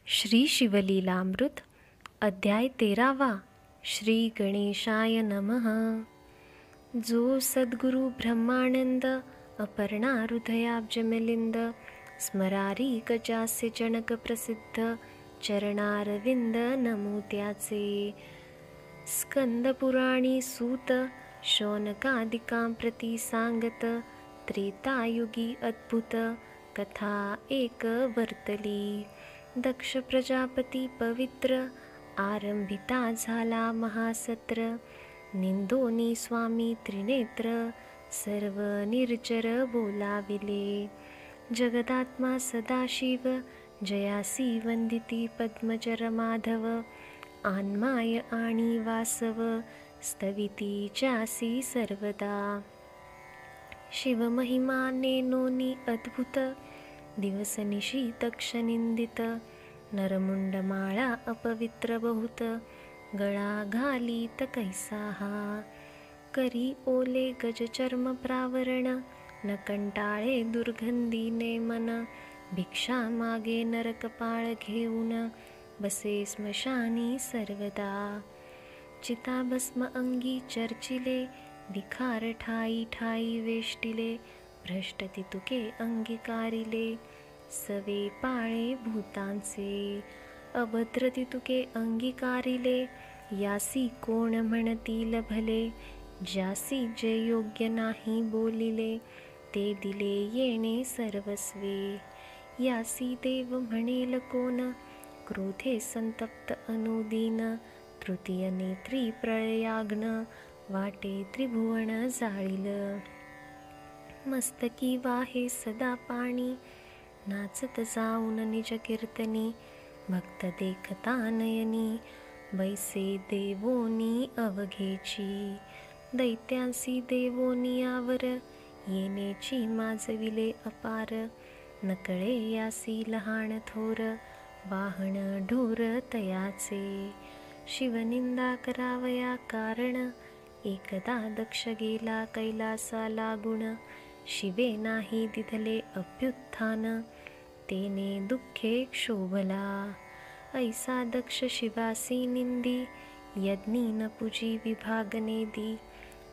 श्री शिवलीलामृत अध्याय 13वा. श्री गणेशाय नमः. जो सद्गुरु ब्रह्मानंद अपर्णा हृदयाब्जमिलिंद स्मरारी गजास्य जनक प्रसिद्ध चरणारविंद नमो त्याचे. स्कंद पुराणी सूत शौनकादिकां प्रति सांगत त्रेतायुगी अद्भुत कथा एक वर्तली. दक्ष प्रजापती पवित्र आरंभिता झाला महासत्र. निंदोनी स्वामी त्रिनेत्र सर्व निर्जर बोलाविले. जगदात्मा सदाशिव जयासी वंदिती पद्मजर माधव. आन्माय आणि वासव स्तविती जासी सर्वदा. शिवमहिमा नेनोनी अद्भुत दिवसनिशी दक्ष निंदित. नरमुंडमाळा अपवित्र बहुत गळा घालीत कैसा हा. करी ओले गजचर्म प्रावरण न कंटाळे दुर्गंधीने मन. भिक्षा मागे नरकपाळ घेऊन बसे स्मशानी सर्वदा. चिताभस्म अंगी चर्चिले विखार ठाई ठाई वेष्टिले. भ्रष्ट तितुके अंगीकारिले सवे पाळे भूतांचे. अभद्र तितुके अंगीकारिले यासी कोण म्हणतील भले. ज्यासी जे योग्य नाही बोलिले ते दिले येणे सर्वस्वे. यासी देव म्हणेल कोण क्रोधे संतप्त अनुदीन. तृतीय नेत्री प्रळयाग्न वाटे त्रिभुवन जाळील. मस्तकी वाहे सदा पाणी नाचत जाऊन निज कीर्तनी. भक्त देखता नयनी बैसे देवोनी अवघेची. दैत्यांसी देवोनी आवर येण्याची माजविले अपार. नकळे यासी लहान थोर वाहन ढोर तयाचे. शिवनिंदा करावया कारण एकदा दक्ष गेला कैलासा लागून. शिवे नाही दिधले अभ्युत्थान तेने दुःखे क्षोभला. ऐसा दक्ष शिवासी निंदी यज्ञी न पूजी विभागने दी.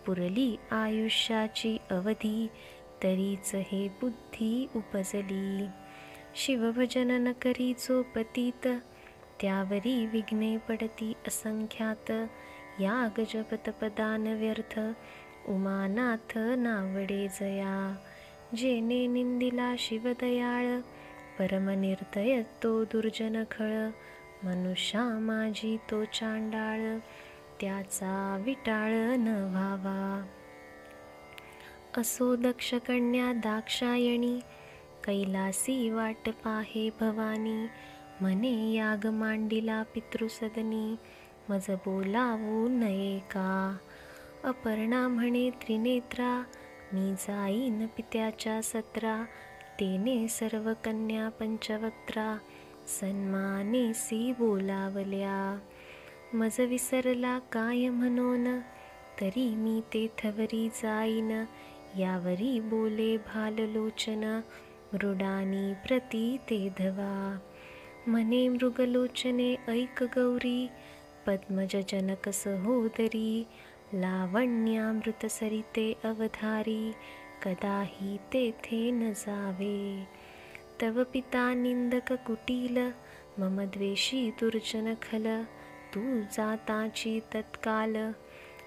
पुरली आयुष्याची अवधी तरीच हे बुद्धी उपजली. शिवभजन न करी जो पतित त्यावरी विघ्ने पडती असंख्यात. याग जपत पदान व्यर्थ उमानाथ नावडे जया. जेने निंदिला शिवदयाळ परमनिर्दय तो दुर्जन खळ. मनुष्या माझी तो चांडाळ त्याचा विटाळ न व्हावा. असो दक्ष कन्या दाक्षायणी कैलासी वाट पाहे भवानी. म्हणे याग मांडिला पितृसदनी मज बोलावू नये का. अपर्णा म्हणे त्रिनेत्रा मी जाईन पित्याच्या सत्रा. तेने सर्व कन्या पंचवक्त्रा सन्मानेसी बोलावल्या. मज विसरला काय म्हणून तरी मी तेथवरी जाईन. यावरी बोले भाललोचन मृडानी प्रती ते धवा. म्हणे मृगलोचने ऐक गौरी पद्मज जनक सहोदरी. लावण्यामृत सरिते अवधारी कदाही तेथे न जावे. तव पिता निंदक कुटील मम द्वेषी दुर्जन खल. तू जाताची तत्काल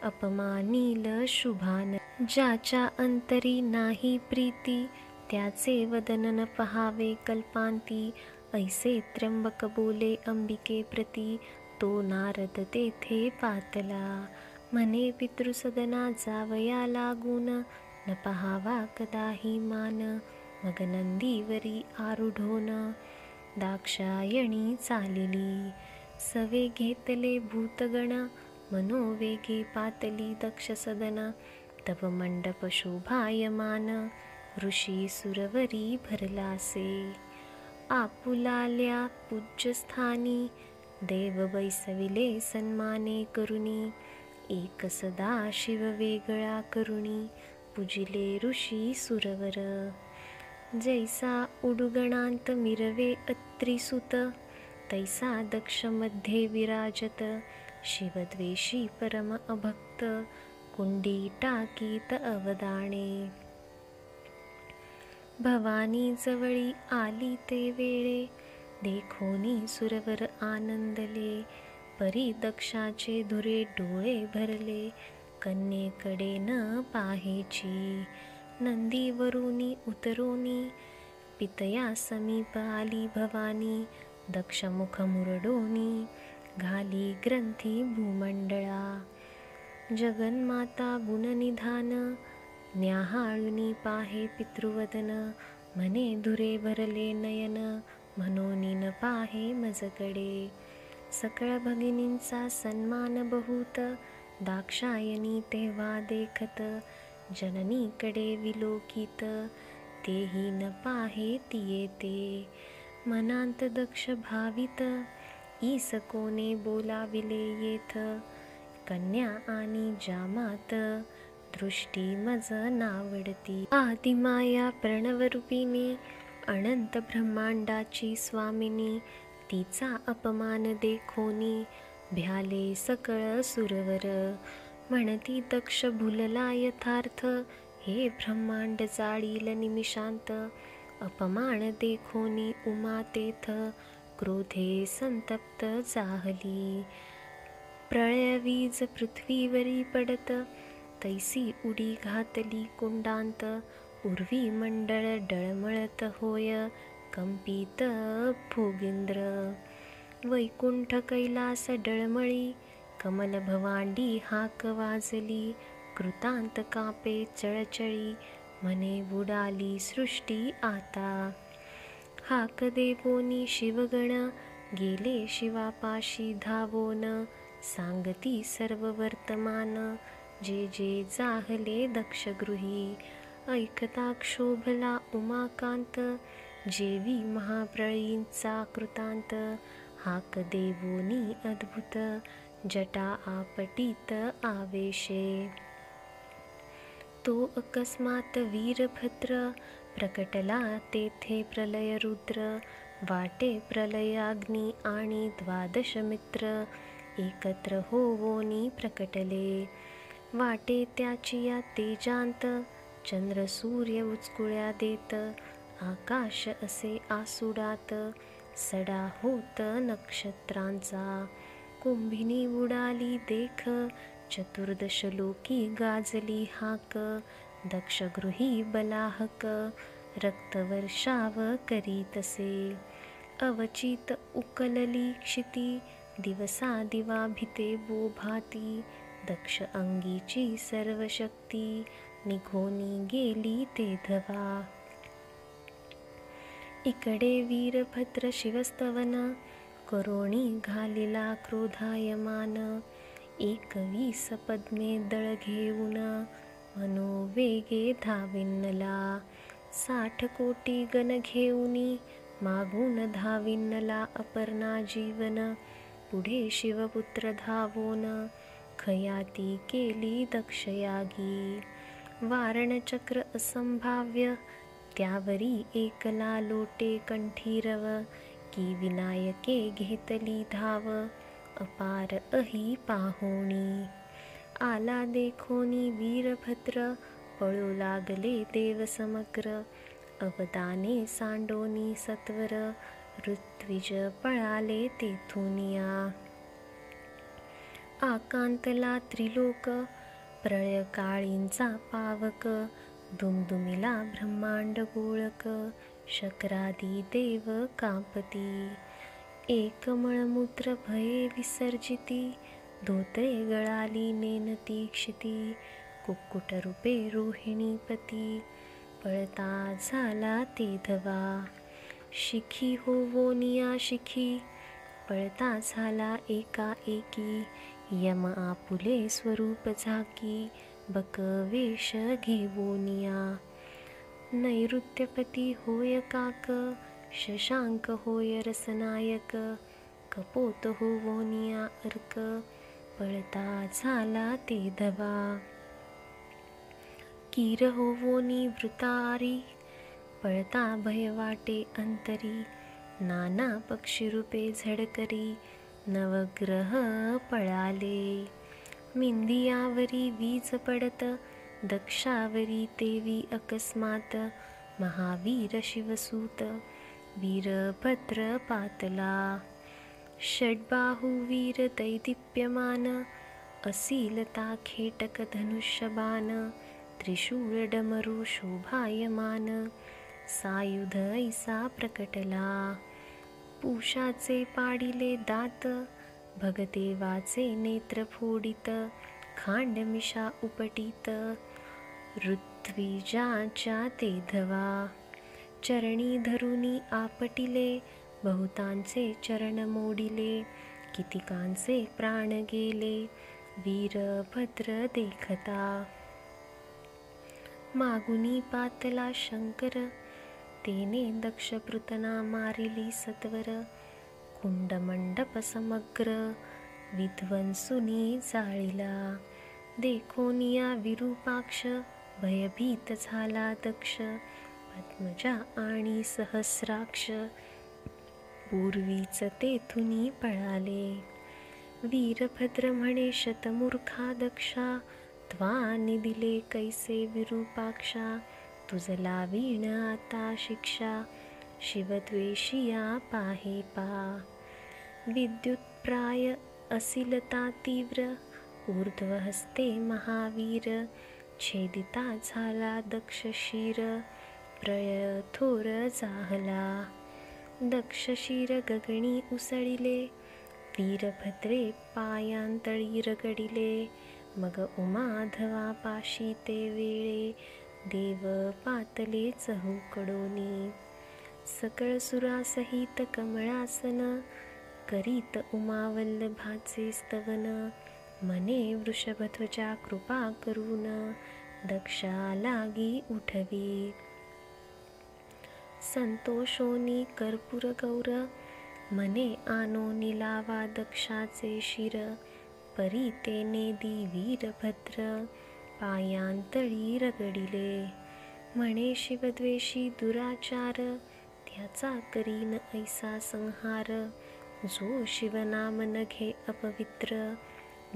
अपमानील शुभान. ज्याच्या अंतरी नाही प्रीती त्याचे वदन न पहावे कल्पांती. ऐसे त्र्यंबक बोले अंबिके प्रती तो नारद तेथे पातला. म्हणे पितृसदना जावया लागून न पहावा कदाही मान. मग नंदीवरी आरूढोन दाक्षायणी चालिली. सवे घेतले भूतगण मनोवेगे पातली दक्ष सदन. तव मंडप शोभायमान ऋषी सुरवरी भरलासे. आपुलाल्या पूज्यस्थानी देव बैसविले सन्माने करुणी. एक सदा शिव वेगळा करुणी पूजिले ऋषी सुरवर. जैसा उडुगणांत मिरवे अत्रिसुत तैसा दक्ष मध्ये विराजत, शिवद्वेषी परम अभक्त, कुंडी टाकीत अवदाणे. भवानी जवळी आली ते वेळे, देखोनी सुरवर आनंदले. परी दक्षाचे धुरे डोळे भरले, कन्येकडे न पाहेची. नंदीवरुनी उतरोनी, पितया समीप आली भवानी. दक्षमुख मुरडोनी, घाली ग्रंथी भूमंडळा. जगन्माता गुणनिधान, न्याहाळुनी पाहे पितृवदन. म्हणे धुरे भरले नयन, म्हणोनी न पाहे मजकडे. सकळ भगिनींचा सन्मान बहुत, दाक्षायणी तेव्हा देखत. जननीकडे विलोकित, तेही न पाहे ती येते. मनांत दक्ष भावित, ईस कोणे बोलाविले येथ. कन्या आणि जामात, दृष्टी मज नावडती. आदिमाया प्रणवरूपिणी, अनंत ब्रह्मांडाची स्वामिनी. तिचा अपमान देखोनी, भ्याले सकळ सुरवर. म्हणती दक्ष भुलला यथार्थ, हे ब्रह्मांड जाळील निमिषांत. अपमान देखोनी उमा तेथ, क्रोधे संतप्त जाहली. प्रळयवीज पृथ्वीवरी पडत, तैसी उडी घातली कुंडांत. उर्वी मंडळ डळमळत होय, कंपित भोगींद्र. वैकुंठ कैलास डळमळी, कमल भवांडी हाक वाजली. कृतांत कापे चळचळी, म्हणे बुडाली सृष्टी आता. हाक देवोनी शिवगण, गेले शिवापाशी धावोन. सांगती सर्व वर्तमान, जे जे जाहले दक्षगृही. ऐकता क्षोभला उमाकांत, जेवी महाप्रळयींचा कृतांत. हाक देवोनी अद्भुत, जटा आपटीत आवेशे. तो अकस्मात वीरभद्र, प्रकटला तेथे प्रलय रुद्र. वाटे प्रलयाग्नी आणि 12 मित्र, एकत्र होवोनी प्रकटले. वाटे त्याची या तेजांत, चंद्र सूर्य उचकुळ्या देत. आकाश असे आसुडात, सडा होत नक्षत्रांचा. कुंभिनी उडाली देख, चतुर्दश लोकी गाजली हाक. दक्षगृही बलाहक, रक्तवर्षाव करीतसे. अवचित उकलली क्षिती, दिवसा दिवा भिते बोभाती. दक्ष अंगीची सर्व शक्ती, निघोनी गेली तेधवा. इकडे वीरभद्र शिवस्तवन, करोणी घालिला क्रोधायमान. 21 पद्मे दळ घेऊन, मनोवेगे धाविन्नला. 60 कोटी गण घेऊनी, मागून धाविन्नला अपर्णा जीवन. पुढे शिवपुत्र धावोन, खयाती केली दक्षयागी. वारणचक्र असंभाव्य, त्यावरी एकला लोटे कंठीरव. की विनायके घेतली धाव, अपार अही पाहोणी. आला देखोनी वीरभद्र, पळू लागले देव समग्र. अवदाने सांडोनी सत्वर, ऋत्विज पळाले तेथुनिया. आकांतला त्रिलोक, प्रळय काळींचा पावक. दुमदुमिला ब्रह्मांड गोळक, शक्रादी देव कांपती. एक मळमूत्र भये विसर्जिती, धोत्रे गळाली नेनती क्षिती. कुक्कुटरूपे रोहिणीपती, पळता झाला तेधवा. शिखी होवोनिया शिखी, पळता झाला एकाएकी. यम आपुले स्वरूप झाकी, बकवेश घेवोनिया. नैऋत्यपती होय काक, शशांक होय रसनायक. कपोत होवोनिया अर्क, पळता झाला तेधवा. कीर होवोनी वृतारी, पळता भय वाटे अंतरी. नाना पक्षीरूपे झडकरी नवग्रह पळाले. मिंदियावरी वीज पडत दक्षावरी तेवी अकस्मात महावीर शिवसूत वीरभद्र पातला. षड्बाहू वीर दैदिप्यमान असीलता खेटक धनुष्यबाण त्रिशूळ डमरू शोभायमान सायुध ऐसा प्रकटला. पूषाचे पाडिले दात भगदेवाचे नेत्र फोडित खांडमिषा उपटीत ऋत्विजाच्या ते धवा. चरणी धरुनी आपटिले बहुतांचे चरण मोडिले कितीकांचे प्राण गेले वीरभद्र देखता. मागुनी पातला शंकर तेने दक्षपृतना मारिली सत्वर कुंडमंडप समग्र विध्वंसुनी जाळिला. देखोनिया विरूपाक्ष भयभीत झाला दक्ष पद्मजा आणि सहस्राक्ष पूर्वीच तेथुनी पळाले. वीरभद्र म्हणे शतमूर्खा दक्षा त्वानी दिले कैसे विरूपाक्षा तुझला वीण आता शिक्षा शिवद्वेषिया पाहे पा. विद्युत्प्राय असिलता तीव्र ऊर्ध्वहस्ते महावीर छेदिता झाला दक्ष शिर प्रळय थोर जाहला. दक्ष शिर गगनी उसळिले वीरभद्रे पायांतळी रगडिले मग उमाधवा पाशी ते वेळे देव पातले चहूकडोनी. सकळ सुरासहित कमळासन करीत उमावल्लभाचे स्तवन मने वृषभध्वजा कृपा करून दक्षा लागी उठवी. संतोषोनी कर्पूर गौर मने आनोनी लावा दक्षाचे शिर परी तेने दी वीरभद्र पायांतळी रगडिले. म्हणे शिवद्वेषी दुराचार त्याचा करीन ऐसा संहार जो शिवनाम नघे अपवित्र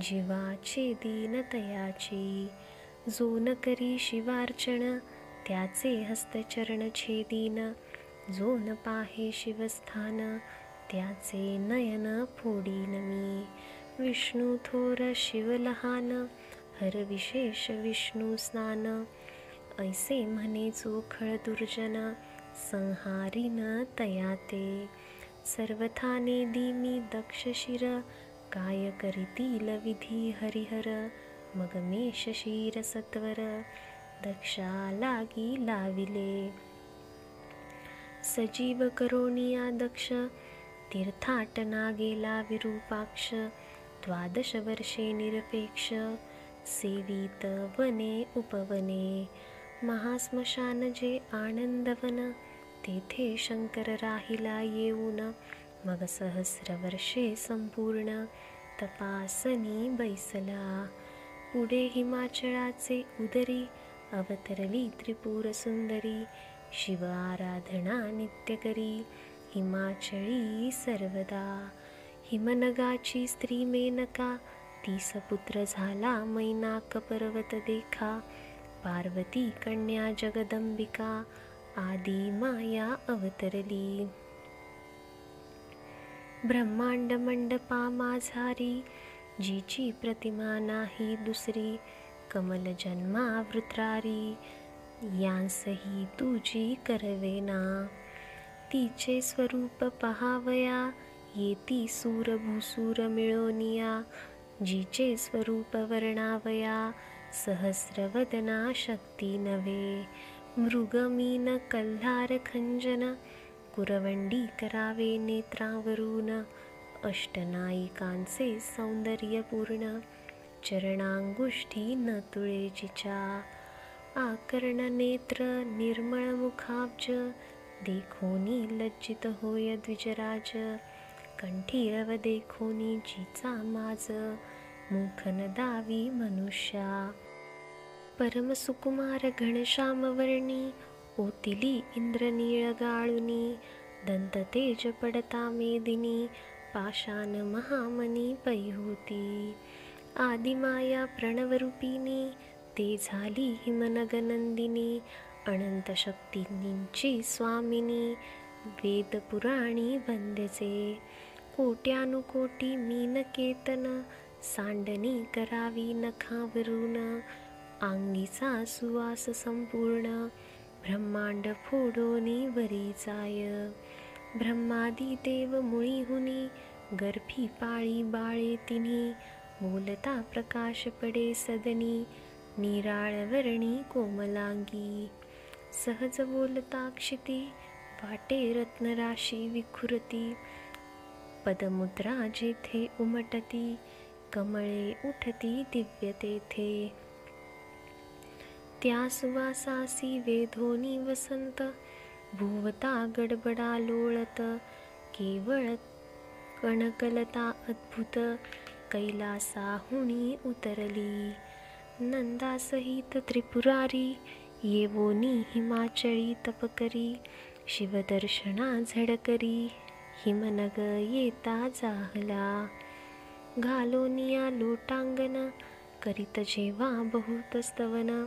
जीवाचे दीन तयाची. जो न करी शिवार्चन त्याचे हस्तचरण छेदीन जो न पाहे शिवस्थान त्याचे नयन फोडीन मी. विष्णू थोर शिव लहान हर विशेष विष्णू स्नान ऐसे म्हणे जो खळ दुर्जन संहारीन तयाते. सर्वथाने दिमी दक्ष शिर काय करीतील विधी हरिहर मग मेष शिर सत्वर दक्षा लागी लाविले. सजीव करोनिया दक्ष तीर्थाटना गेला विरूपाक्ष 12 वर्षे निरपेक्ष सेवित वने उपवने. महास्मशान जे आनंदवन तेथे शंकर राहिला येऊन मग 100 वर्षे संपूर्ण तपासनी बैसला. पुढे हिमाचळाचे उदरी अवतरली त्रिपुर सुंदरी शिव आराधना नित्य करी हिमाचळी सर्वदा. हिमनगाची स्त्री मेनका 30 पुत्र झाला मैनाक पर्वत देखा. पार्वती कन्या जगदंबिका आदी माया अवतरली. ब्रह्मांड मंडपा माझारी जीची प्रतिमा नाही दुसरी कमल जन्मा वृत्रारी यांसही तुझी करवेना. तिचे स्वरूप पहावया येती सूर भूसूर मिळोनिया. जिचे स्वरूप वर्णावया सहस्रवदना शक्ती नवे. मृगमीन कल्हार खंजन कुरवंडी करावे नेत्रावरून. अष्टनायिकांचे सौंदर्य पूर्ण चरणांगुष्ठी न तुळेजिच्या. आकर्ण नेत्र निर्मळ मुखाब्ज देखोनी लज्जित होय द्विजराज. कंठीरव देखोनी जिचा माज मुखन दावी मनुष्या. परमसुकुमार घनश्यामवर्णी ओतिली इंद्रनीळ गाळुनी. दंततेज पडता मेदिनी, पाषाण महामनी पैहोती. आदिमाया प्रणवरूपिणी, ते झाली हिमनगनंदिनी. अनंत शक्तींची स्वामिनी, वेदपुराणी वंद्यचे. कोट्यानुकोटी मीन केतन, सांडणी करावी नखावरून. अंगीचा सुवास संपूर्ण, ब्रह्मांड फोडोनी वरी जाय. ब्रह्मादी देव मुळीहुनी, गर्भी पाळी बाळे तिन्ही. बोलता प्रकाश पडे सदनी, निराळवर्णी कोमलांगी. सहज बोलता क्षिती, वाटे रत्नराशी विखुरती. पदमुद्रा जेथे उमटती, कमळे उठती दिव्य तेथे. त्या सुवासासी वेधोनी वसंत, भुवता गडबडा लोळत. केवळ कणकलता अद्भुत, कैलासाहुनी उतरली. नंदासहित त्रिपुरारी, येवोनी हिमाचळी तपकरी. शिवदर्शना झडकरी, हिमनग येता जाहला. घालोनिया लोटांगण, करीत जेव्हा बहुत स्तवन.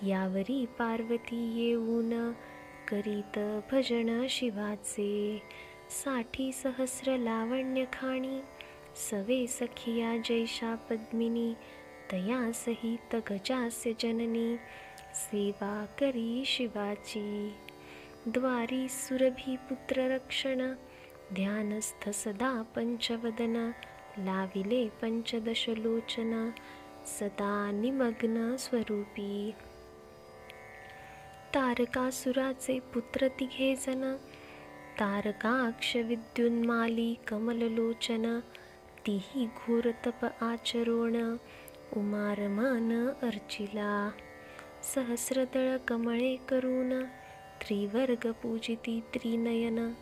यावरी पार्वती येऊन, करीत भजन शिवाचे. 60 सहस्र लावण्य खाणी, सवे सखिया जैशा पद्मिनी. तया सहित गजास्य जननी, सेवा करी शिवाची. द्वारी सुरभी पुत्र रक्षण, ध्यानस्थ सदा पंचवदन. लाविले पंचदश लोचन, सदा निमग्न स्वरूपी. तारकासुराचे पुत्र तिघे जन, तारकाक्ष विद्युन्माली कमललोचन. तिही घोर तप आचरोण, उमारमन अर्चिला. सहस्रदळ कमळे करून, त्रिवर्ग पूजिती त्रिनयन.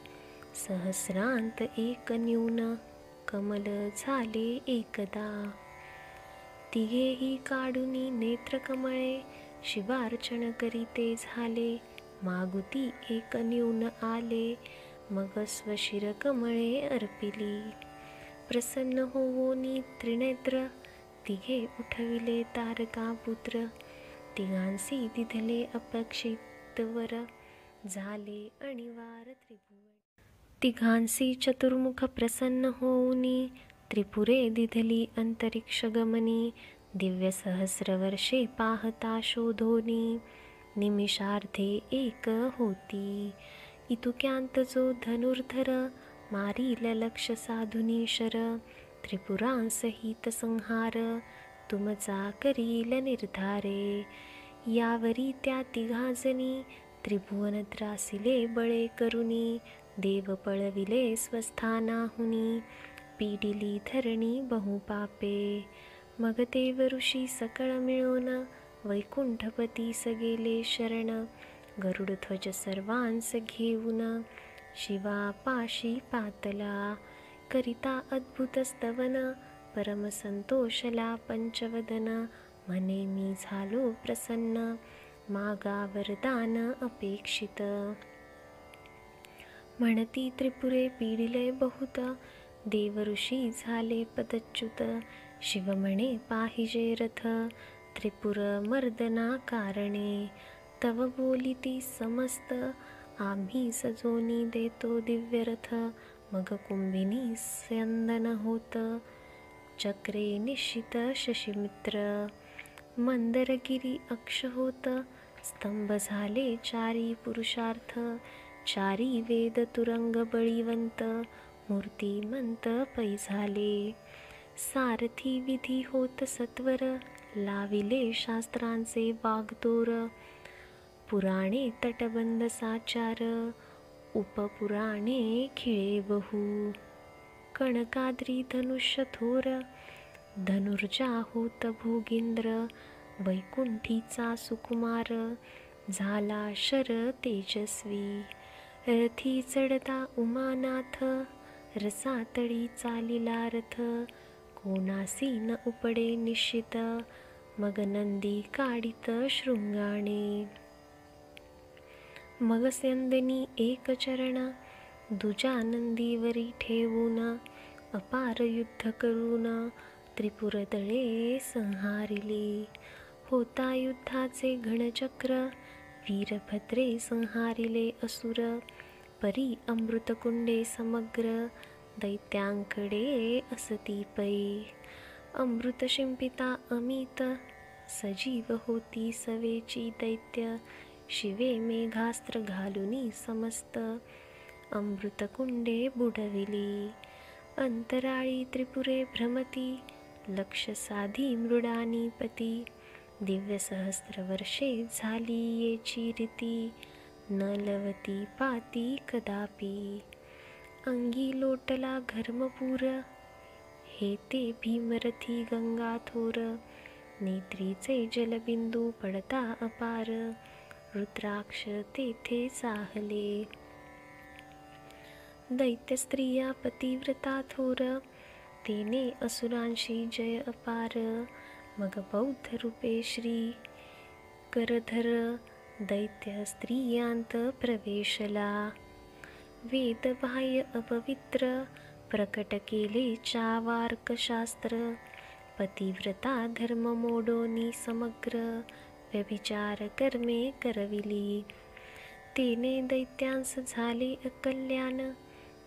सहस्रांत एक न्यून, कमल झाले एकदा. तिघेही काढुनी नेत्रकमळे, शिवार्चन करीते झाले. मागुती एक न्यून आले, मग स्वशिर कमळे अर्पिली. प्रसन्न होवोनी त्रिनेत्र, तिघे उठविले तारकापुत्र. तिघांसी दिधले अपेक्षित वर, झाले अणिवार त्रिभुवन. तिघांसी चतुर्मुख प्रसन्न होऊनी, त्रिपुरे दिधली अंतरिक्ष गमनी. दिव्य सहस्र वर्षे पाहता शोधोनी, निमिषार्धे एक होती. इतुक्यांत जो धनुर्धर, मारील लक्ष साधुनी शर. त्रिपुरांसहित संहार, तुमचा करील निर्धारे. यावरी त्या तिघाजनी, त्रिभुवन त्रासिले बळे करुनी. देव पळविले स्वस्थानाहुनी, पीडिली धरणी बहुपापे. मग देव ऋषी सकळ मिळून, वैकुंठपतीस गेले शरण. गरुडध्वज सर्वांस घेऊन, शिवापाशी पातला. करिता अद्भुत स्तवन, परम संतोषला पंचवदन. म्हणे मी झालो प्रसन्न, मागा वरदान अपेक्षित. म्हणती त्रिपुरे पीडिले बहुत, देव ऋषी झाले पदच्युत. शिव म्हणे पाहिजे रथ, त्रिपुर मर्दना कारणे. तव बोलिती समस्त, आम्ही सजोनी देतो दिव्यरथ. मग कुंभिनी स्यंदन होत, चक्रे निश्चित शशिमित्र. मंदरगिरी अक्ष होत, स्तंभ झाले चारी पुरुषार्थ. चारी वेद तुरंग बळीवंत, मूर्तिमंत पै झाले. सारथी विधी होत सत्वर, लाविले शास्त्रांचे वाग्दोर. पुराणे तटबंध साचार, उपपुराणे खिळे बहु. कणकाद्री धनुष्य थोर, धनुर्जा होत भोगींद्र. वैकुंठीचा सुकुमार, झाला शर तेजस्वी. रथी चढता उमानाथ, रसातळी चालिला रथ. कोणासी न उपडे निश्चित, मग नंदी काढित शृंगाणे. मग स्यंदनी एक चरण, दुजानंदीवरी ठेवून अपार युद्ध करून त्रिपुर तळे संहारिले. होता युद्धाचे घनचक्र वीरभद्रे संहारिले असुर. परी अमृतकुंडे समग्र दैत्यांकडे असती पै. अमृत शिंपिता अमित सजीव होती सवेची दैत्य. शिवे मेघास्त्र घालुनी समस्त अमृतकुंडे बुडविली. अंतराळी त्रिपुरे भ्रमती लक्ष साधी मृडानी पती. दिव्य सहस्त्र वर्षे झाली येची रीती न लवती पाती कदापि. अंगी लोटला घर्मपूर हे ते भीमरथी गंगाथोर. नेत्रीचे जलबिंदू पडता अपार रुद्राक्ष तेथे चाहले. दैत्य स्त्रिया पतिव्रता थोर तेने असुरांशी जय अपार. मग बौद्ध रूपे श्री करधर दैत्य स्त्रियांत प्रवेशला. वेद बाह्य अपवित्र प्रकट केले चावार्क शास्त्र. पतिव्रता धर्म मोडोनी समग्र व्यभिचार कर्मे करविली. तेने दैत्यांस झाले अकल्याण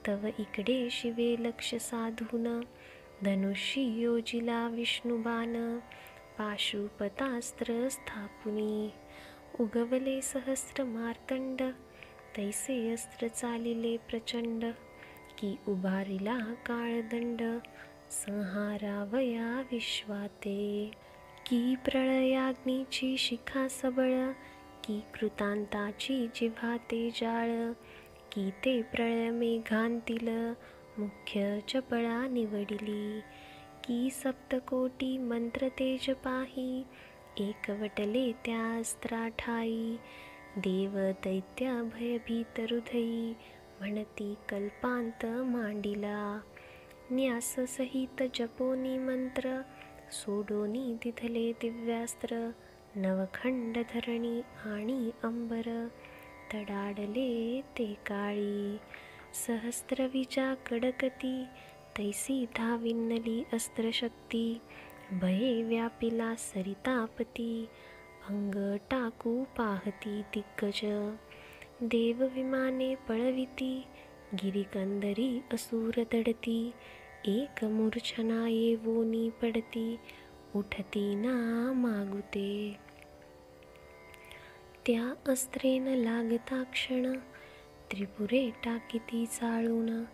तव इकडे शिवे लक्ष साधून. धनुष्यी योजिला विष्णुबाण पाशुपतास्त्र स्थापुनी. उगवले सहस्र मार्तंड तैसे अस्त्र चालिले प्रचंड. की उभारिला काळदंड संहारावया विश्वाते. की प्रळयाग्नीची शिखा सबळ की कृतांताची जिव्हाते जाळ. की ते प्रळय मेघांतील मुख्य चपळा निवडिली. की सप्तकोटी मंत्र तेज पाही एकवटले त्या अस्त्राठाई. देव दैत्य भयभीत हृदयी म्हणती कल्पांत मांडिला. न्यास सहित जपोनी मंत्र सोडोनी दिधले दिव्यास्त्र. नवखंड धरणी आणि अंबर तडाडले ते काळी. सहस्रविजा कडकती तैसी धाविन्नली अस्त्रशक्ती. भये व्यापिला सरितापती अंग टाकू पाहती दिग्गज. देव विमाने पळविती गिरिकंदरी असुर दडती. एक मूर्छना येवोनी पडती उठती ना मागुते. त्या अस्त्रेन लागता क्षण त्रिपुरे टाकीती चाळून.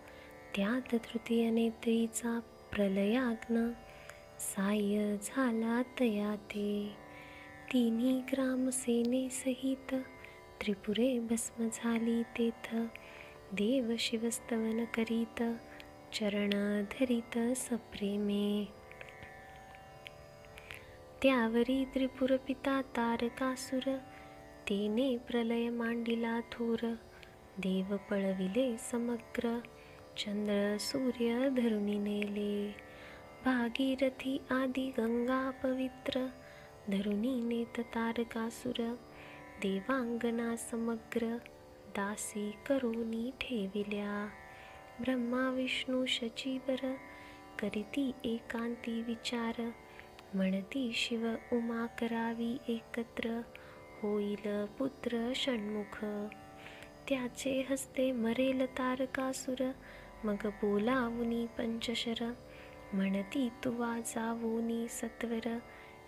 त्यात तृतीय नेत्रीचा प्रलयाग्न साह्य झाला तया ते. तिन्ही ग्रामसेने सहित त्रिपुरे भस्म झाली तेथ. देव शिवस्तवन करीत चरण धरित सप्रेमे. त्यावरी त्रिपुर पिता तारकासुर तेने प्रलय मांडिला थोर. देव पळविले समग्र चंद्र सूर्य धरुणी नेले. भागीरथी आदी गंगा पवित्र धरुणी नेत तारकासुर. देवांगना समग्र दासी करोनी ठेविल्या. ब्रह्मा विष्णू शचीवर करीती एकांती विचार. म्हणती शिव उमा करावी एकत्र होईल पुत्र षण्मुख. त्याचे हस्ते मरेल तारकासुर मग बोलावुनी पंचशर. म्हणती तुवा जावोनी सत्वर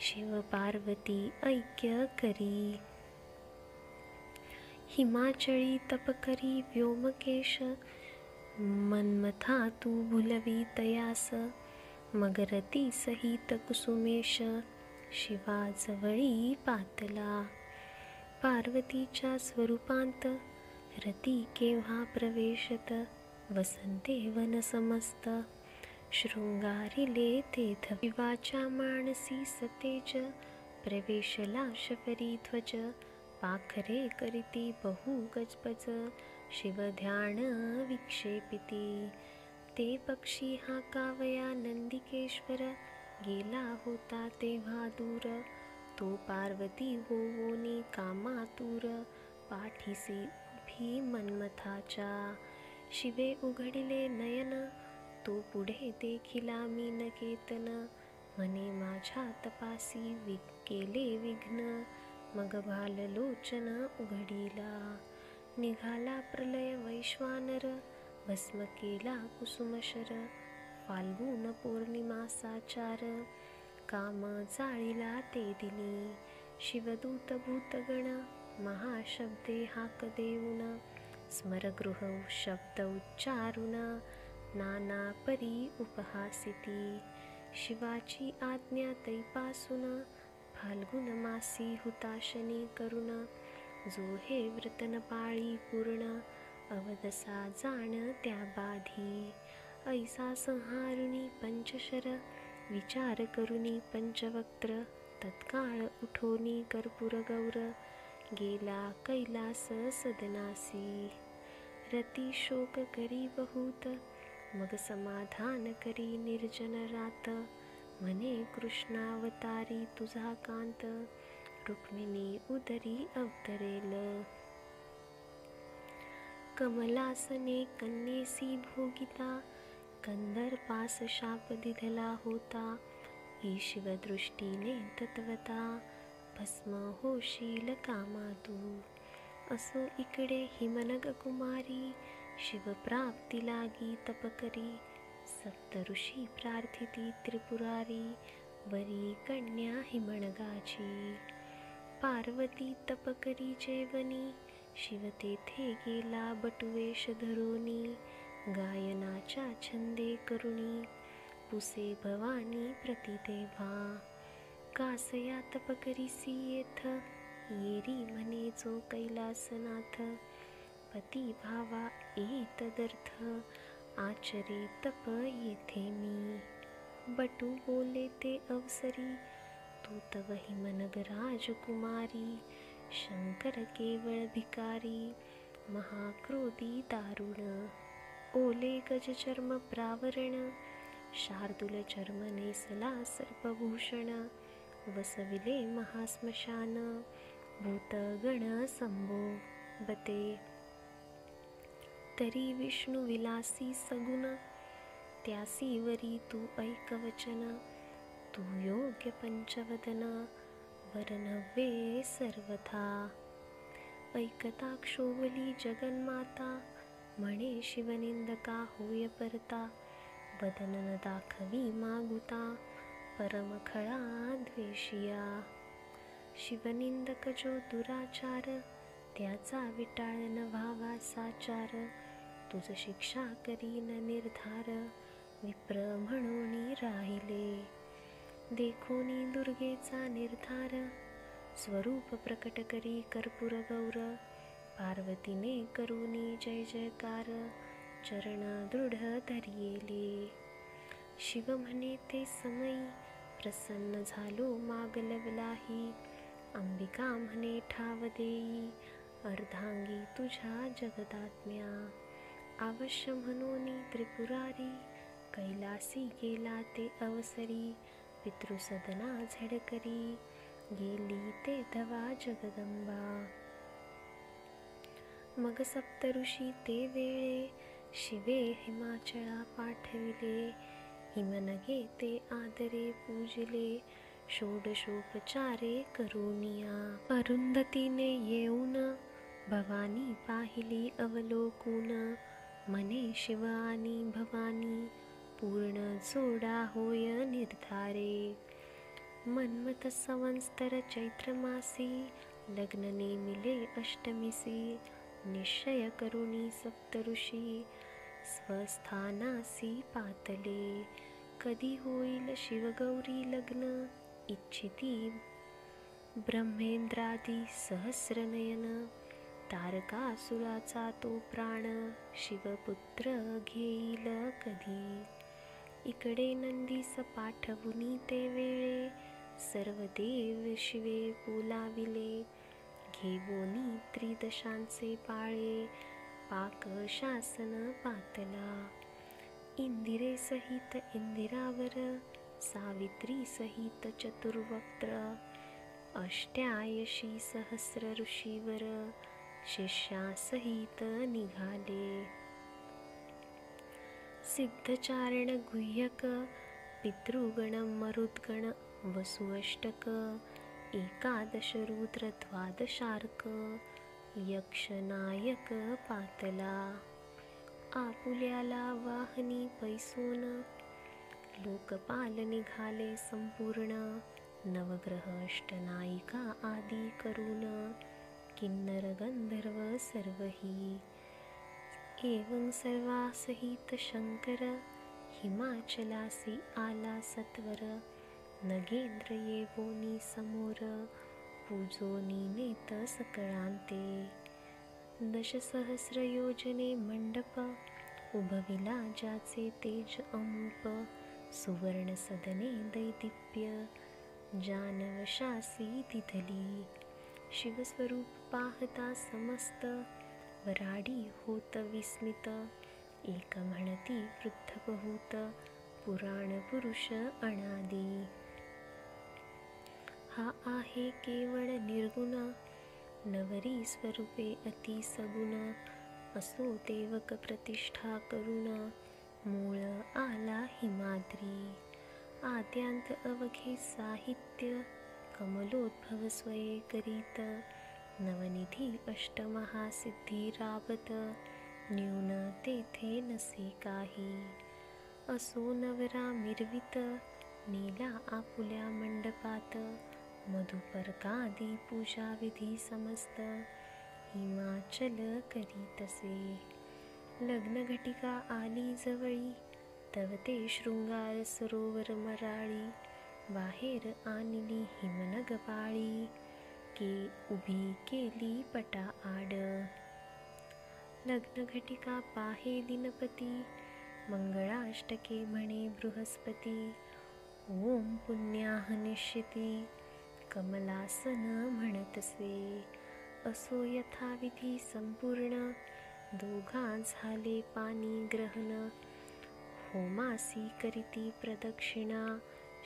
शिव पार्वती ऐक्य करी. हिमाचळी तप करी व्योमकेश मन्मथा तू भुलवी तयास. मग रती सहित कुसुमेश शिवाजवळी पातला. पार्वतीच्या स्वरूपांत रती केव्हा प्रवेशत. वसंते वन समस्त शृंगारिले तेथ. शिवाच्या मानसी सतेज प्रवेशला शबरी ध्वज. पाखरे करीती बहु गजबज शिव ध्यान विक्षेपिती. ते पक्षी हाकावया नंदिकेश्वर गेला होता तेव्हा दूर. तो पार्वती होवोनी कामातुर पाठीसी उभी मन्मथाच्या. शिवे उघडिले नयन, तो पुढे देखिला मी नकेतन. म्हणे माझ्या तपासी केले विघ्न, मग भाललोचन उघडिला. निघाला प्रलय वैश्वानर, भस्म केला कुसुमशर. फाल्गुन पौर्णिमासाचार, काम जाळिला ते दिनी. शिवदूत भूतगण महाशब्दे हाक देऊन, स्मरगृह शब्द उच्चारुन, नाना परी उपहासिती. शिवाची आज्ञा तैपासून, फाल्गुन मासी हुताशनी करुण. जो हे व्रतन पाळी पूर्ण, अवदसा जाण त्या बाधी. ऐसा संहारुनी पंचशर, विचार करुनी पंचवक्त्र. तत्काळ उठोनी कर्पूर गौर, गेला कैलास सदनासी. रती शोक करी बहुत, मग समाधान करी निर्जन रात. म्हणे कृष्णावतारी तुझा कांत, रुक्मिणी उदरी अवतरेल. कमलासने कन्येसी भोगिता, कंदर्पास शाप दिधला होता. ही शिवदृष्टीने तत्वता, भस्म होशील कामा तू. असो इकडे हिमनग कुमारी, शिवप्राप्ती लागी तप करी. सप्तऋषी प्रार्थिती त्रिपुरारी, वरी कन्या हिमणगाची. पार्वती तप करी जेवनी, शिव तेथे गेला बटुवेश धरोनी. गायनाच्या छंदे करुणी, पुसे भवानी प्रतिदेवा. कासया तप करीसी येथ, येरी म्हणे जो कैलासनाथ. पती भावा एतदर्थ, आचरे तप येथे मी. बटू बोले ते अवसरी, तू तव हिमनग राजकुमारी. शंकर केवळ भिकारी, महाक्रोधी दारुण. ओले गजचर्म प्रावरण, शार्दूल चर्म नेसला सर्पभूषण. वसविले महाश्मशान, भूतगण संभोवते. तरी विष्णू विलासी सगुण, त्यासी वरी तू ऐकवचन. तू योग्य पंचवदन, वर नव्हे सर्वथा. ऐकता क्षोभली जगन्माता, म्हणे शिवनिंदका होय परता. वदन न दाखवी मागुता, परम खळा द्वेषिया. शिवनिंदक जो दुराचार, त्याचा विटाळन व्हावा साचार. तुझ शिक्षा करीन निर्धार, विप्र म्हणून राहिले. देखोनी दुर्गेचा निर्धार, स्वरूप प्रकट करी कर्पूर गौर. पार्वतीने करुनी जय जयकार, चरण दृढ धरियेले. शिव म्हणे ते समयी, प्रसन्न झालो मागलवलाही. अंबिका म्हणे ठाव देई, अर्धांगी तुझ्या जगदात्म्या. अवश्य म्हणून त्रिपुरारी, कैलासी गेला ते अवसरी. पितृसदना झडकरी, गेली ते धवा जगदंबा. मग सप्तऋषी ते वेळे, शिवे हिमाचळा पाठविले. हिमनगे ते आदरे पूजिले, षोडशोपचारे करुनिया. अरुंधतीने येऊन, भवानी पाहिली अवलोकून. म्हणे शिव आणि भवानी, पूर्ण जोडा होय निर्धारे. मन्मथ संवत्सर चैत्रमासी, लग्न नेमिले अष्टमीसी. निश्चय करुणी सप्तऋषी, स्वस्थानासी पातले. कधी होईल शिवगौरी लग्न, इच्छिती ब्रह्मेंद्रादी सहस्रनयन. तारकासुराचा तो प्राण, शिवपुत्र घेईल कधी. इकडे नंदीस पाठवुनी ते वेळे, सर्व देव शिवे बोलाविले. घेवोनी त्रिदशांचे पाळे, पाक शासन पातला. इंदिरे सहित इंदिरावर, सावित्री सहित चतुर्वक्त्र. अष्ट्यायशी सहस्र ऋषीवर, शिष्या सहित निघाले. सिद्धचारण गुह्यक पितृगण मरुद्गण वसु अष्टक एकादश रुद्र द्वादशार्क यक्षनायक पातला आपुल्याला वाहनी पैसून लोकपाल निघाले संपूर्ण नवग्रह अष्टनायिका आदी करून किन्नर गंधर्व सर्वही एवं सर्वा सहित शंकर हिमाचलासी आला सत्वर नगेंद्र येवोनी समोर पूजोनी नेत सकळांते दशसहस्र योजने मंडप उभविला ज्याचे तेज अमूप सुवर्ण सदने दैदिप्य जानवशासी तिथली शिवस्वरूप पाहता समस्त वराडी होत विस्मित एक म्हणती वृद्ध बहुत पुराण पुरुष अनादी हा आहे केवळ निर्गुण नवरी स्वरूपे अति सगुण असो देवक प्रतिष्ठा करुण मूळ आला हिमाद्री आद्यांत अवघे साहित्य कमलोद्भव स्वये करीत नवनिधी अष्टमहासिद्धी राबत न्यून तेथे नसे काही असो नवरा मिरवित नेला आपुल्या मंडपात मधुपर्कादी पूजा विधी समस्त हिमाचल करीतसे लग्न घटिका आली जवळी तव ते शृंगार सरोवर मराळी बाहेर आणली हिमनग पाळी के उभी केली पटा आड लग्न घटिका पाहे दिनपती मंगळाष्टके म्हणे बृहस्पती ओम पुण्याह निश्चिती कमलासन म्हणतसे असो यथाविधी संपूर्ण दोघां झाले पाणी ग्रहण होमासी करीती प्रदक्षिणा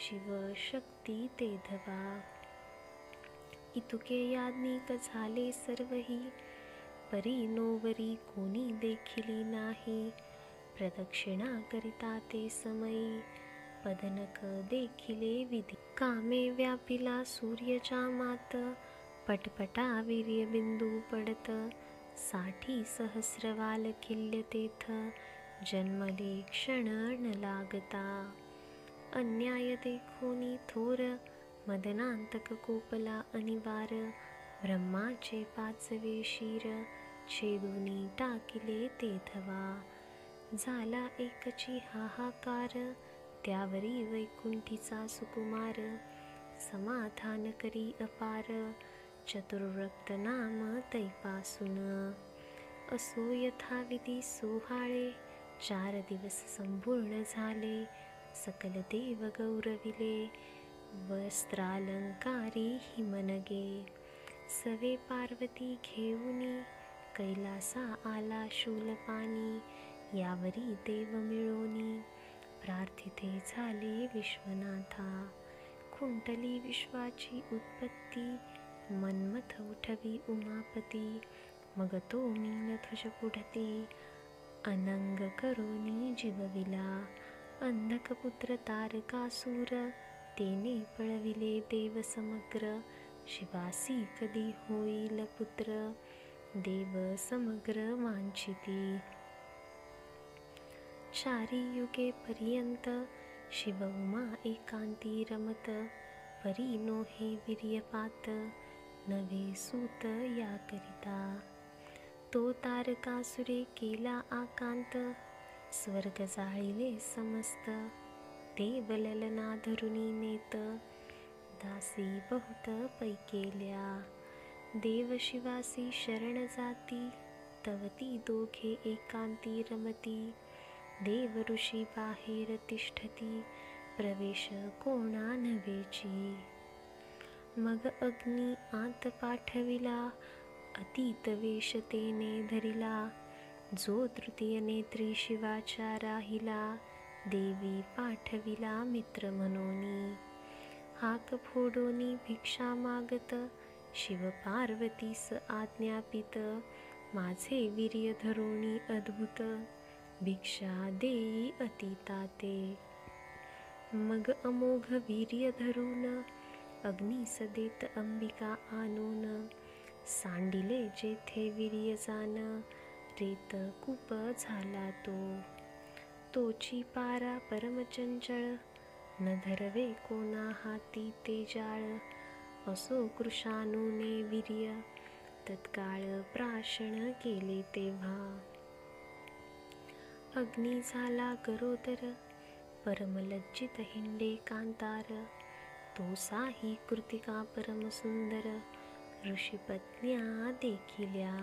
शिवशक्ती ते धवा इतुके याज्ञिक झाले सर्वही परी नोवरी कोणी देखिली नाही प्रदक्षिणा करिता ते समयी पदनक देखिले विधी कामे व्यापिला सूर्यच्या मात पटपटा वीर्यबिंदू पडत 60 सहस्रवाल किल्य तेथ जन्मले क्षण न लागता अन्याय देखोनी थोर मदनांतक कोपला अनिवार ब्रह्माचे 5वे शीर छेदूनी टाकिले ते धवा झाला एकची हाहाकार त्यावरी वैकुंठीचा सुकुमार समाधान करी अपार चतुर्रक्त नाम तैपासून असो यथाविधी सोहाळे 4 दिवस संपूर्ण झाले सकल देव गौरविले वस्त्रालंकारी हिमनगे सवे पार्वती घेऊनी कैलासा आला शूलपाणी यावरी देव मिळोनी प्रार्थिते झाले विश्वनाथा खुंटली विश्वाची उत्पत्ती मन्मथ उठवी उमापती मग तो नीलध्वज पुढती अनंग करोनी जीवविला अंधकपुत्र तारकासूर तेने पळविले देव समग्र शिवासी कधी होईल पुत्र देव समग्र वांछिती 4 युगे पर्यंत शिव उमा एकांती रमत परी नोहे वीर्यपात नवे सूत या करिता तो तारकासुरे केला आकांत स्वर्ग जाळिले समस्त देव ललना धरुनी नेत दासी बहुत पैकेल्या देव शिवासी शरण जाती तवती दोघे एकांती रमती देव ऋषी बाहेर तिष्ठती प्रवेश कोणा नवेची मग अग्नी आत पाठविला अतीत वेश तेने धरिला जो तृतीय नेत्री शिवाच्या राहिला देवी पाठविला मित्र म्हणोनी हाक फोडोनी भिक्षा मागत शिव पार्वतीस आज्ञापित माझे वीर्य धरोणी अद्भुत भिक्षा देई अतिताते. मग अमोघ वीर्य धरून अग्नीस देत अंबिका आणून. सांडिले जेथे वीर्य जान रेत कूप झाला तो. तोची पारा परमचंचळ न धरवे कोणा हाती ते जाळ. असो कृशानूने वीर्य तत्काळ प्राशन केले तेव्हा. अग्नी झाला गरोदर परमलज्जित हिंडे कांतार. तो साही कृतिका परमसुंदर ऋषीपत्न्या देखिल्या.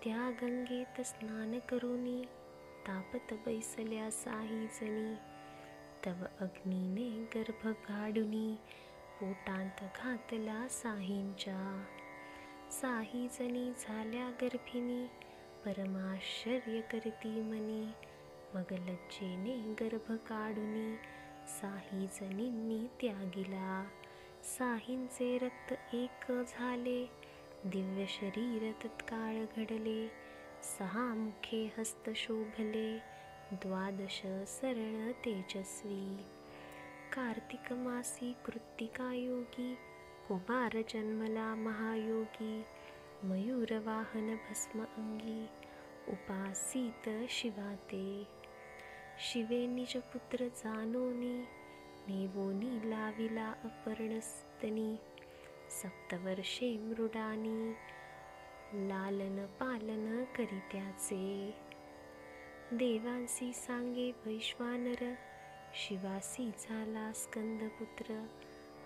त्या गंगेत स्नान करुनी तापत बैसल्या साही जणी. तव अग्नीने गर्भ गाडुनी पोटांत घातला साहींच्या. साही जणी झाल्या गर्भिणी परमाश्चर्य करती मनी. मग लज्जेने गर्भ काढुनी साही जणींनी त्यागिला. साहींचे रक्त एक झाले दिव्य शरीर तत्काळ घडले. 6 मुखे हस्त शोभले 12 सरळ तेजस्वी. कार्तिक मासी कृत्तिका योगी कुमार जन्मला महायोगी. मयूरवाहन भस्म अंगी उपासित शिवा ते. शिवे निज पुत्र जानोनी नेवोनी लाविला अपर्णस्तनी. 7 वर्षे मृडानी लालन पालन करित्याचे. देवांसी सांगे वैश्वानर शिवासी झाला स्कंदपुत्र.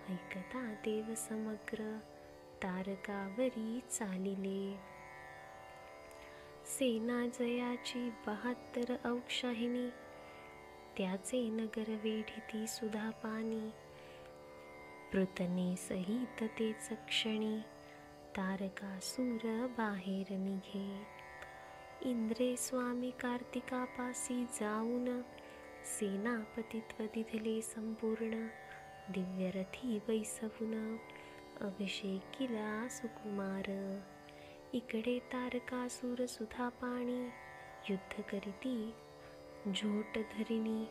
ऐकता देव समग्र तारकावरी चालिले. सेना जयाची 72 औक्षाहिनी त्याचे नगर वेढिती सुधा पाणी. पृतने सहित तेच क्षणी तारकासूर बाहेर निघे. इंद्रे स्वामी कार्तिकापासी जाऊन सेनापतित्व दिधले संपूर्ण. दिव्यरथी बैसवून अभिषेकिला सुकुमार. इकडे तारकासूर सुधा पाणी युद्ध करीती झोट धरिणी.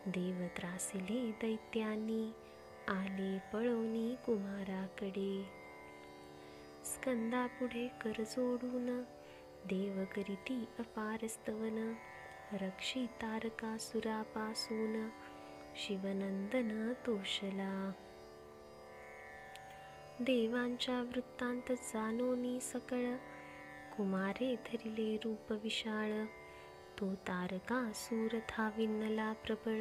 देव त्रासिले दैत्यांनी आले पळोनी कुमाराकडे. स्कंदापुढे कर जोडून देव करीती अपार स्तवन. रक्षी तारकासुरापासून शिवनंदन तोषला. देवांच्या वृत्तांत जानोनी सकळ कुमारे धरिले रूप विशाळ. तो तारकासूर धाविनला प्रबळ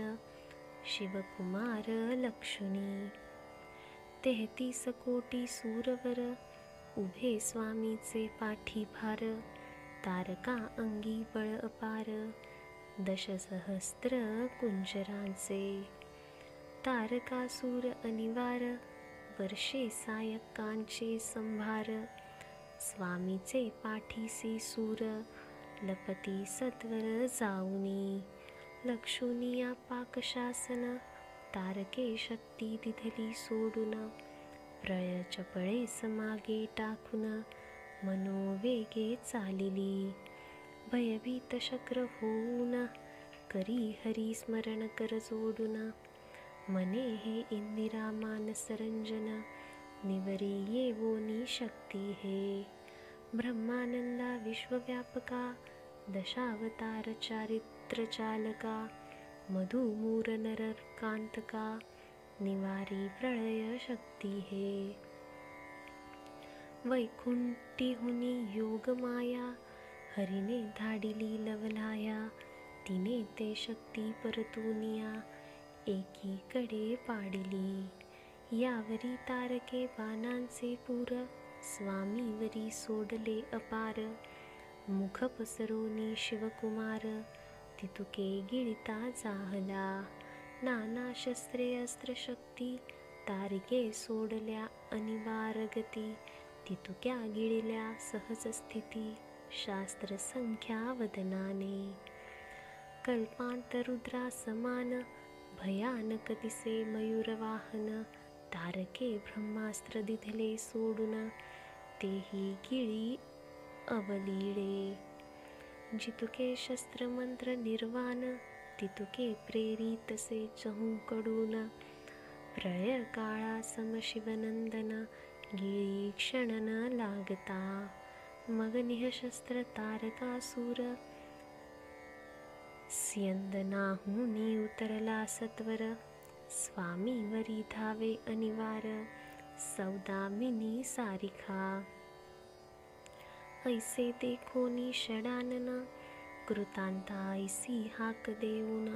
शिवकुमार लक्षुनी. 33 कोटी सूरवर उभे स्वामीचे पाठी भार. तारका अंगी बळ अपार 10 सहस्त्र कुंजरांचे. तारकासूर अनिवार वर्षे सायकांचे संभार. स्वामीचे पाठीसी सूर लपती सत्वर जाऊनी. लक्षुनिया पाकशासन तारके शक्ती दिधली सोडून. प्रळय चपळे समागे टाकून मनोवेगे चालिली. भयभीत शक्र होऊन करी हरी स्मरण कर जोडून. मने हे इंदिरा मानसरंजन निवरी येवोनी शक्ती हे. ब्रह्मानंदा विश्वव्यापका दशावतार चारित्र चालका. मधुमूर नरकांतका निवारी प्रळय शक्ती हे. वैकुंठीहुनी योग माया हरिने धाडिली लवलाया. तिने ते शक्ती परतुनिया एकीकडे पाडिली. यावरी तारके बाणांचे पूर स्वामीवरी सोडले अपार. मुख पसरोनी शिवकुमार तितुके गिळता जाहला. नाना शस्त्रे अस्त्रशक्ती तारिके सोडल्या अनिवार गती. तितुक्या गिळल्या सहज स्थिती शास्त्र संख्या वदनाने. कल्पांतरुद्रा समान भयानक दिसे मयूरवाहन. तारके ब्रह्मास्त्र दिधले सोडून तेही गिळी अवलीळे. जितुके शस्त्र मंत्र निर्वाण, तितुके प्रेरितसे चहूकडून. प्रळय काळा सम शिवनंदन, गिळी क्षण न लागता. मग निःशस्त्र तारकासूर, स्यंदनाहुनी उतरला सत्वर. स्वामीवरी धावे अनिवार, सौदामिनी सारिखा. ऐसे देखोनी षडानन, कृतांताईसी हाक देऊन.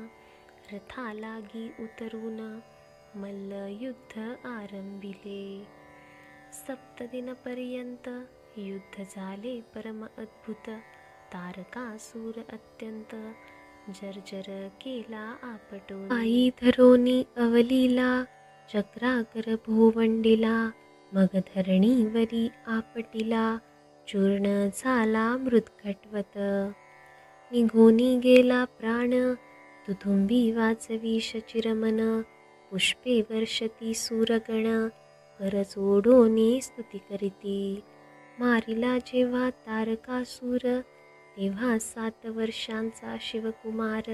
रथा लागी उतरून, मल्लयुद्ध आरंभिले. सप्तदिनपर्यंत युद्ध झाले परम अद्भुत. तारकासूर अत्यंत जर्जर केला आपटून. पायी धरोनी अवलीला, चक्राकर भोवंडीला. मग धरणीवरी आपटिला, चूर्ण झाला मृतखटवत. निघोनी गेला प्राण, तुथुंबी वाजवी शचिरमन. पुष्पे वर्षती सूरगण, कर जोडोनी स्तुती करीती. मारिला जेव्हा तारकासूर, तेव्हा 7 वर्षांचा शिवकुमार.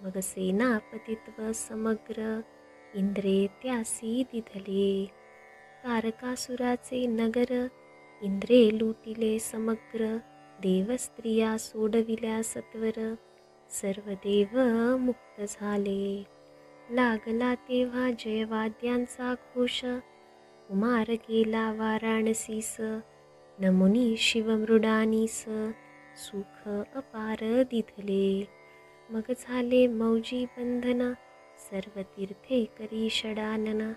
मग सेनापतित्व समग्र, इंद्रे त्यासी दिधले. तारकासुराचे नगर, इंद्रे लुटिले समग्र. देवस्त्रिया सोडविल्या सत्वर, सर्व देव मुक्त झाले. लागला तेव्हा जयवाद्यांचा घोष, कुमार गेला वाराणसीस. नमुनी शिवमृडानीस, सुख अपार दिधले. मग झाले मौजी बंधन, सर्व तीर्थे करी षडानन.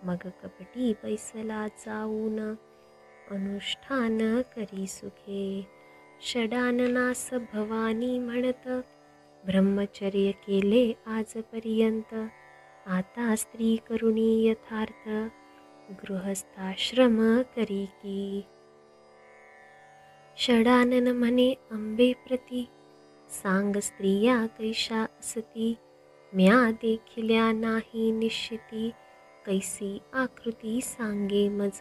मग कपटी बैसला जाऊन, अनुष्ठान करी सुखे. षडाननास भवानी म्हणत, ब्रह्मचर्य केले आजपर्यंत. आता स्त्री करुणी यथार्थ, गृहस्थाश्रम करी की. षडानन म्हणे अंबे प्रती, सांग स्त्रिया कैशा असती. म्या देखिल्या नाही निश्चिती, कैसी आकृती सांगे मज.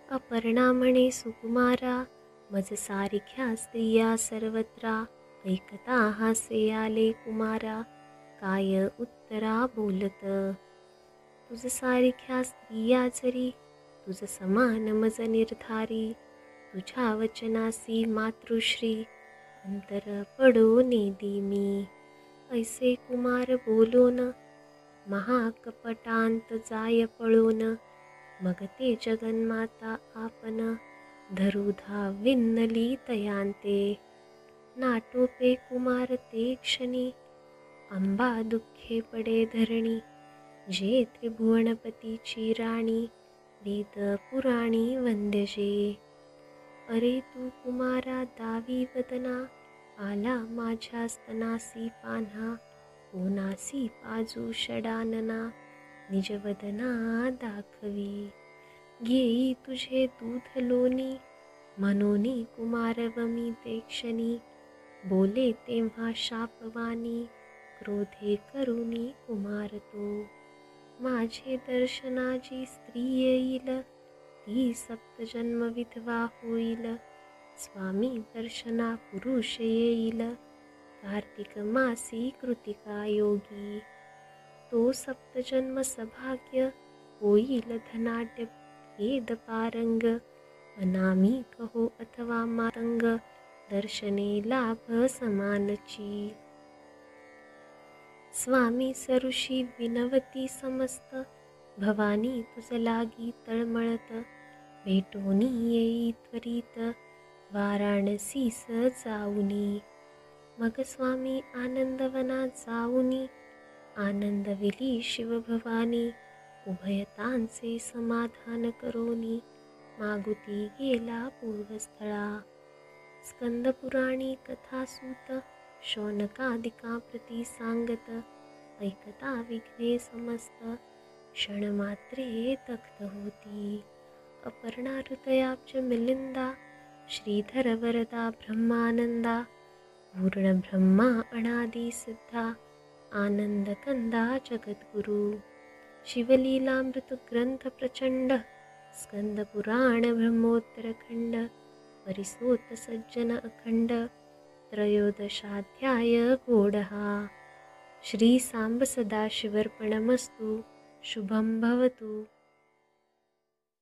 अपर्णा म्हणे सुकुमारा, मज सारिख्या स्त्रिया सर्वत्रा. ऐकता हासे आले कुमारा, काय उत्तरा बोलत. तुझ सारिख्या स्त्रिया जरी, तुझ समान मज निर्धारी. तुझ्या वचनासी मातृश्री, अंतर पडो नेदी मी. ऐसे कुमार बोलोन, महाकपटांत जाय पळोन. मग ते जगन्माता आपण, धरू धाविन्नली तयांते. नाटोपे कुमार ते क्षणी, अंबा दुःखे पडे धरणी. जे त्रिभुवनपतीची राणी, वेद पुराणी वंद्यजे. अरे तू कुमारा दावी वदना, आला माझ्या स्तनासी पान्हा. कोणासी पाजू षडानना, निजवदना दाखवी. घेई तुझे दूध लोणी, मनोनी कुमारवमी ते क्षणी. बोले तेव्हा शापवानी, क्रोधे करुणी कुमार तो. माझे दर्शनाची स्त्री येईल, ती सप्तजन्म विधवा होईल. स्वामी दर्शना पुरुष येईल, कार्तिक मासी कृतिका योगी. तो सप्तजन्म सभाग्य, होईल धनाढ्य वेद पारंग. अनामी कहो अथवा मातंग, दर्शने लाभ समानची. स्वामी सऋषी विनवती समस्त, भवानी तुझ लागी तळमळत. भेटोनी येई त्वरित, वाराणसीस जाऊनी. मग स्वामी आनंदवना जाऊनी, आनंदविली शिवभवानी. उभयतांचे समाधान करोनी, मागुती गेला पूर्वस्थळा. स्कंदपुराणी कथासूत, शौनकादिका प्रती सांगत. ऐकता विघ्ने समस्त, क्षणमात्रे दग्ध होती. अपर्णा हृदयाब्ज मिलिंदा, श्रीधर वरदा ब्रह्मानंदा. पूर्ण ब्रह्मा अनादि सिद्धा, आनंद कंदा जगद्गुरु. शिवलीलामृत ग्रंथ प्रचंड, स्कंद पुराण ब्रह्मोत्तर खंड. परिसोत सज्जन अखंड, त्रयोदशाध्याय गूढः। श्री सांब सदाशिवर्पणमस्तु। शुभं भवतु।